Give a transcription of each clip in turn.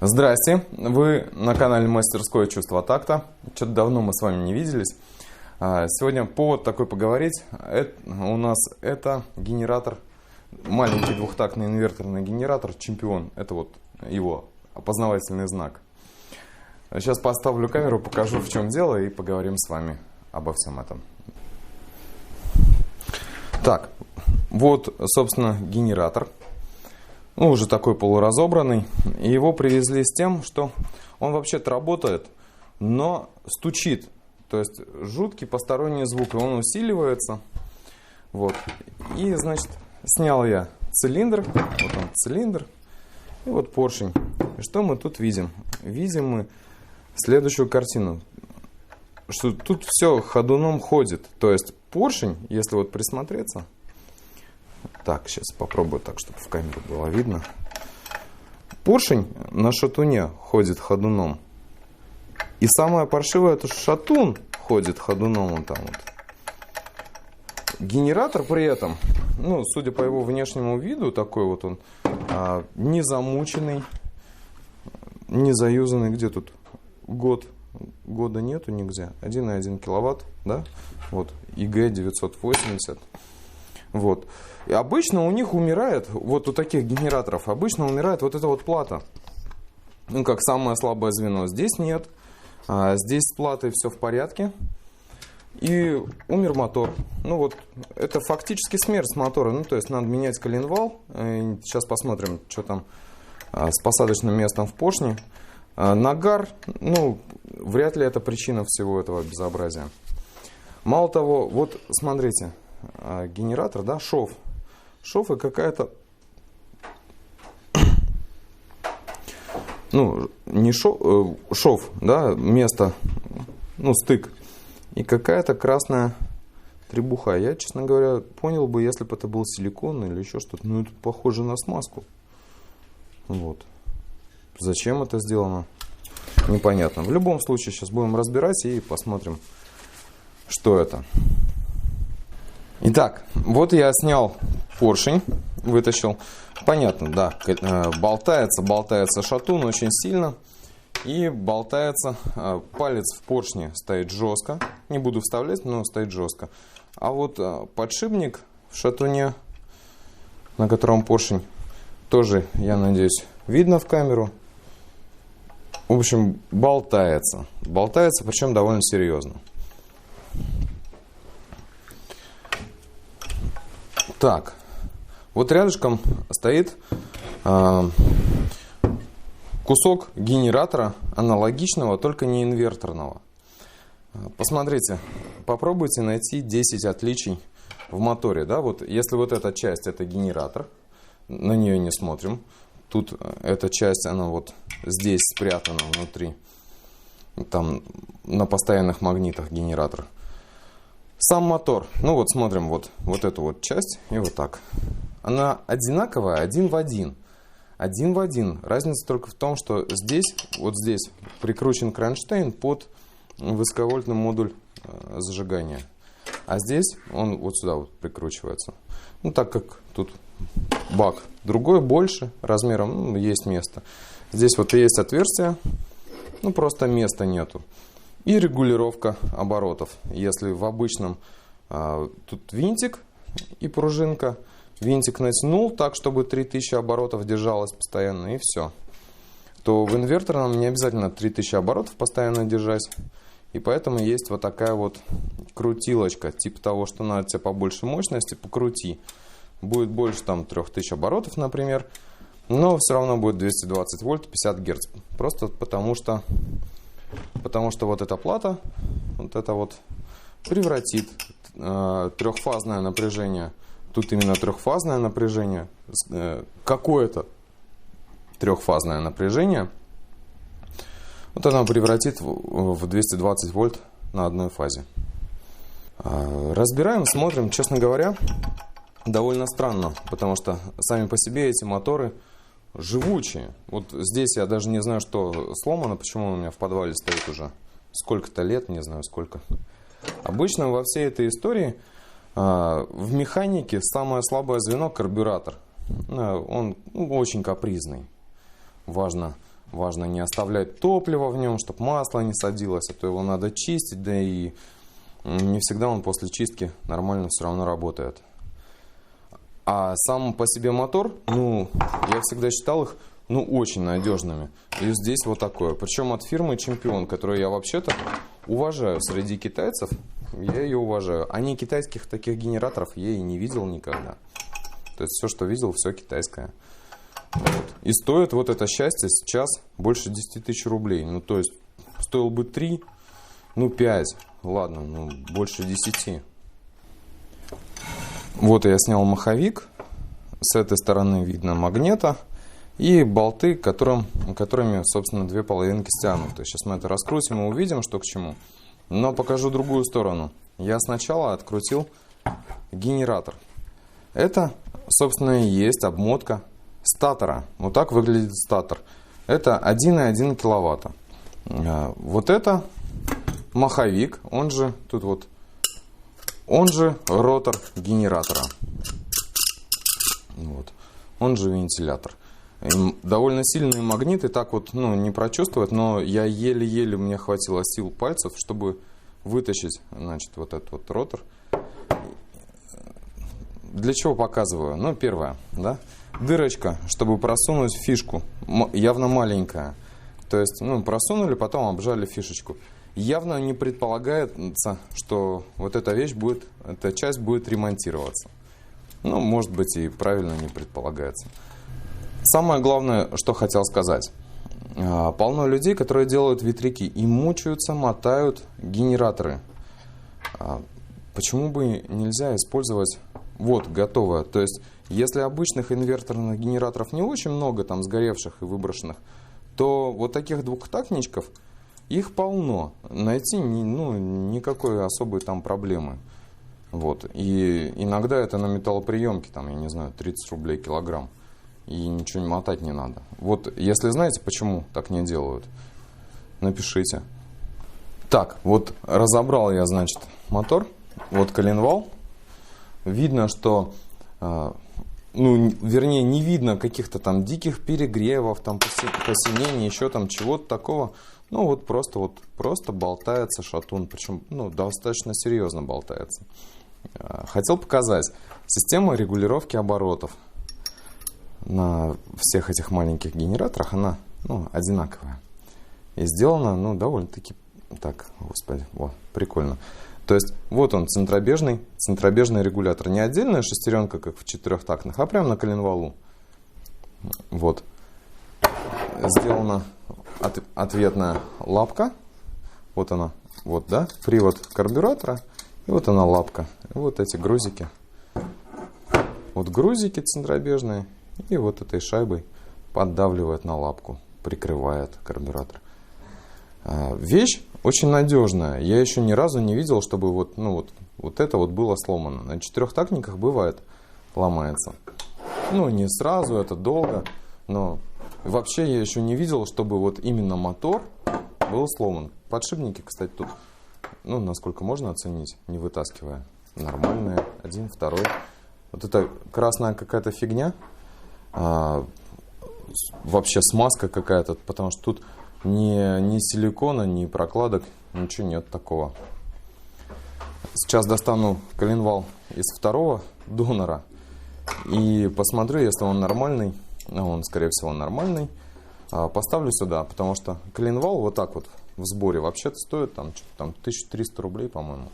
Здрасте, вы на канале Мастерское чувство такта. Что-то давно мы с вами не виделись. Сегодня повод такой поговорить. У нас это генератор, маленький двухтактный инверторный генератор Чемпион. Это вот его опознавательный знак. Сейчас поставлю камеру, покажу, в чем дело, и поговорим с вами обо всем этом. Так, вот, собственно, генератор. Уже такой полуразобранный. И его привезли с тем, что он вообще-то работает, но стучит. То есть жуткий посторонний звук, и он усиливается. Вот. И, значит, снял я цилиндр. Вот он, цилиндр. И вот поршень. И что мы тут видим? Видим мы следующую картину. Что тут все ходуном ходит. То есть поршень, если вот присмотреться... Так, сейчас попробую так, чтобы в камеру было видно. Поршень на шатуне ходит ходуном. И самое паршивое, это шатун ходит ходуном он там вот. Генератор при этом, судя по его внешнему виду, такой вот он, не замученный, не заюзанный. Где тут года нету нигде. 1,1 киловатт, да? Вот, ИГ-980. Вот. И обычно у них умирает, вот у таких генераторов, обычно умирает вот эта вот плата. Как самое слабое звено. Здесь нет. Здесь с платой все в порядке. И умер мотор. Это фактически смерть мотора. То есть надо менять коленвал. Сейчас посмотрим, что там с посадочным местом в поршне. Нагар, вряд ли это причина всего этого безобразия. Мало того, вот смотрите. Генератор, да, шов. Шов и какая-то... не шов, шов, да, место, стык. И какая-то красная требуха. Я, честно говоря, понял бы, если бы это был силикон или еще что-то. Это похоже на смазку. Вот. Зачем это сделано? Непонятно. В любом случае, сейчас будем разбирать и посмотрим, что это. Итак, вот я снял поршень, вытащил. Понятно, да, болтается шатун очень сильно. И болтается, палец в поршне стоит жестко. Не буду вставлять, но стоит жестко. А вот подшипник в шатуне, на котором поршень, тоже, я надеюсь, видно в камеру. В общем, болтается. Болтается, причем довольно серьезно. Так, вот рядышком стоит кусок генератора аналогичного, только не инверторного. Посмотрите, попробуйте найти 10 отличий в моторе. Да? Вот, если вот эта часть это генератор, на нее не смотрим. Тут эта часть, она вот здесь спрятана внутри, там на постоянных магнитах генератор. Сам мотор, смотрим вот эту вот часть и вот так. Она одинаковая, один в один. Один в один. Разница только в том, что здесь прикручен кронштейн под высоковольтный модуль зажигания. А здесь он вот сюда вот прикручивается. Так как тут бак другой, больше размером, есть место. Здесь вот есть отверстие, просто места нету. И регулировка оборотов. Если в обычном тут винтик и пружинка, винтик натянул так, чтобы 3000 оборотов держалось постоянно, и все. То в инверторном не обязательно 3000 оборотов постоянно держать. И поэтому есть вот такая вот крутилочка, типа того, что надо тебе побольше мощности, покрути. Будет больше там 3000 оборотов, например, но все равно будет 220 вольт, 50 герц. Просто потому что вот эта плата, вот это вот превратит трехфазное напряжение, тут именно трехфазное напряжение, какое-то трехфазное напряжение, вот она превратит в 220 вольт на одной фазе. Разбираем, смотрим, честно говоря, довольно странно, потому что сами по себе эти моторы живучие. Вот здесь я даже не знаю, что сломано, почему он у меня в подвале стоит уже сколько-то лет, не знаю сколько. Обычно во всей этой истории в механике самое слабое звено — карбюратор. Он очень капризный. Важно важно не оставлять топливо в нем, чтобы масло не садилось, а то его надо чистить, да и не всегда он после чистки нормально все равно работает. А сам по себе мотор, я всегда считал их, очень надежными. И здесь вот такое. Причем от фирмы Чемпион, которую я вообще-то уважаю среди китайцев. Я ее уважаю. А не китайских таких генераторов я и не видел никогда. То есть все, что видел, все китайское. Вот. И стоит вот это счастье сейчас больше 10 тысяч рублей. То есть стоил бы 3, 5. Ладно, больше 10. Вот я снял маховик. С этой стороны видно магнето. И болты, которыми, собственно, 2 половинки стянуты. Сейчас мы это раскрутим и увидим, что к чему. Но покажу другую сторону. Я сначала открутил генератор. Это, собственно, и есть обмотка статора. Вот так выглядит статор. Это 1,1 киловатта. Вот это маховик, он же ротор генератора. Вот. Он же вентилятор. Довольно сильные магниты, так не прочувствовать, но я еле-еле, мне хватило сил пальцев, чтобы вытащить, вот этот вот ротор. Для чего показываю? Первое, да, дырочка, чтобы просунуть фишку, явно маленькая. То есть, просунули, потом обжали фишечку. Явно не предполагается, что вот эта часть будет ремонтироваться. Может быть, и правильно не предполагается. Самое главное, что хотел сказать. Полно людей, которые делают ветряки и мучаются, мотают генераторы. Почему бы нельзя использовать готовое? То есть, если обычных инверторных генераторов не очень много, там сгоревших и выброшенных, то вот таких двухтактничков, их полно. Найти никакой особой там проблемы. И иногда это на металлоприемке, 30 рублей килограмм. И ничего не мотать не надо. Если знаете, почему так не делают, напишите. Так, разобрал я, мотор. Коленвал. Видно, что, вернее, не видно каких-то там диких перегревов, посинений, еще чего-то такого. Просто болтается шатун. Причем, достаточно серьезно болтается. Хотел показать. Система регулировки оборотов на всех этих маленьких генераторах, она одинаковая. И сделана, довольно-таки так, прикольно. То есть, он центробежный регулятор. Не отдельная шестеренка, как в 4-тактных, а прямо на коленвалу. Сделана ответная лапка. Вот она, привод карбюратора. И она лапка. И эти грузики. Грузики центробежные. И этой шайбой поддавливает на лапку, прикрывает карбюратор. Вещь очень надежная. Я еще ни разу не видел, чтобы это было сломано. На 4-тактниках бывает, ломается. Не сразу, это долго. Но вообще я еще не видел, чтобы именно мотор был сломан. Подшипники, кстати, тут, насколько можно оценить, не вытаскивая. Нормальные. 1, 2. Это красная какая-то фигня. Вообще смазка какая-то, потому что тут ни силикона, ни прокладок, ничего нет такого. Сейчас достану коленвал из второго донора и посмотрю, если он нормальный, он, скорее всего, нормальный, поставлю сюда, потому что коленвал в сборе вообще-то стоит 1300 рублей, по-моему.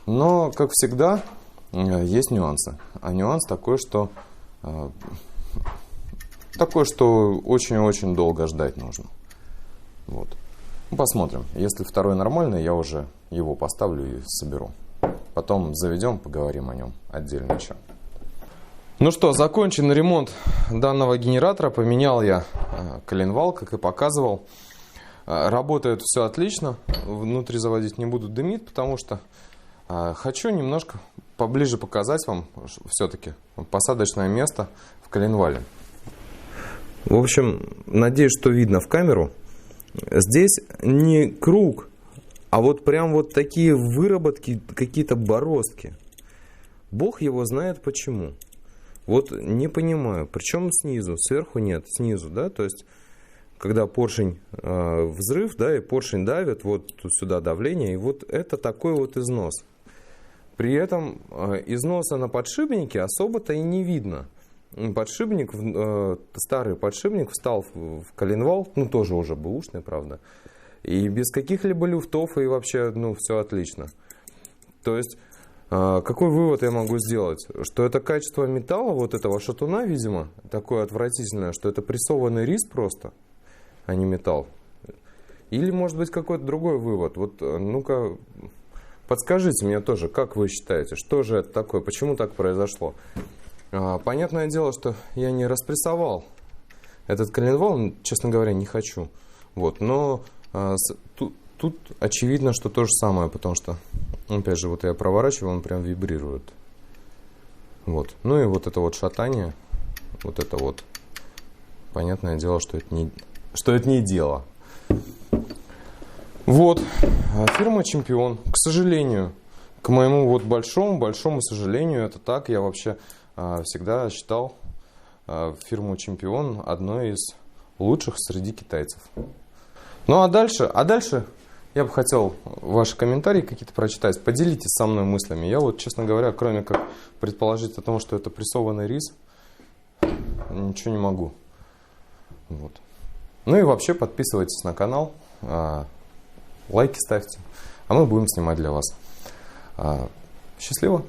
Но, как всегда, есть нюансы. А нюанс такой, что очень-очень долго ждать нужно. Посмотрим. Если второй нормальный, я уже его поставлю и соберу. Потом заведем, поговорим о нем отдельно еще. Закончен ремонт данного генератора. Поменял я коленвал, как и показывал. Работает все отлично. Внутри заводить не буду, дымит, потому что хочу немножко поближе показать вам все-таки посадочное место в коленвале. В общем, надеюсь, что видно в камеру. Здесь не круг, а прям такие выработки, какие-то бороздки. Бог его знает почему. Не понимаю. Причем снизу, сверху нет, снизу, да, то есть когда поршень взрыв, да, и поршень давит, вот сюда давление, и вот это такой вот износ. При этом износа на подшипнике особо-то и не видно. Подшипник, старый подшипник встал в коленвал, ну тоже уже бэушный, правда, и без каких-либо люфтов, и вообще, ну, все отлично. То есть, какой вывод я могу сделать? Что это качество металла, вот этого шатуна, видимо, такое отвратительное, что это прессованный рис просто, а не металл. Или, может быть, какой-то другой вывод. Вот, ну-ка, подскажите мне тоже, как вы считаете, что же это такое, почему так произошло? Понятное дело, что я не распрессовал этот коленвал, честно говоря, не хочу. Вот, но тут очевидно, что то же самое, потому что, опять же, вот я проворачиваю, он прям вибрирует. Вот. Ну и вот это вот шатание, вот это вот, понятное дело, что это не дело. Вот, фирма «Чемпион». К сожалению, к моему вот большому сожалению, это так. Я вообще всегда считал фирму «Чемпион» одной из лучших среди китайцев. Ну а дальше я бы хотел ваши комментарии какие-то прочитать. Поделитесь со мной мыслями. Я вот, честно говоря, кроме как предположить о том, что это прессованный рис, ничего не могу. Вот. Ну и вообще подписывайтесь на канал, лайки ставьте, а мы будем снимать для вас. Счастливо!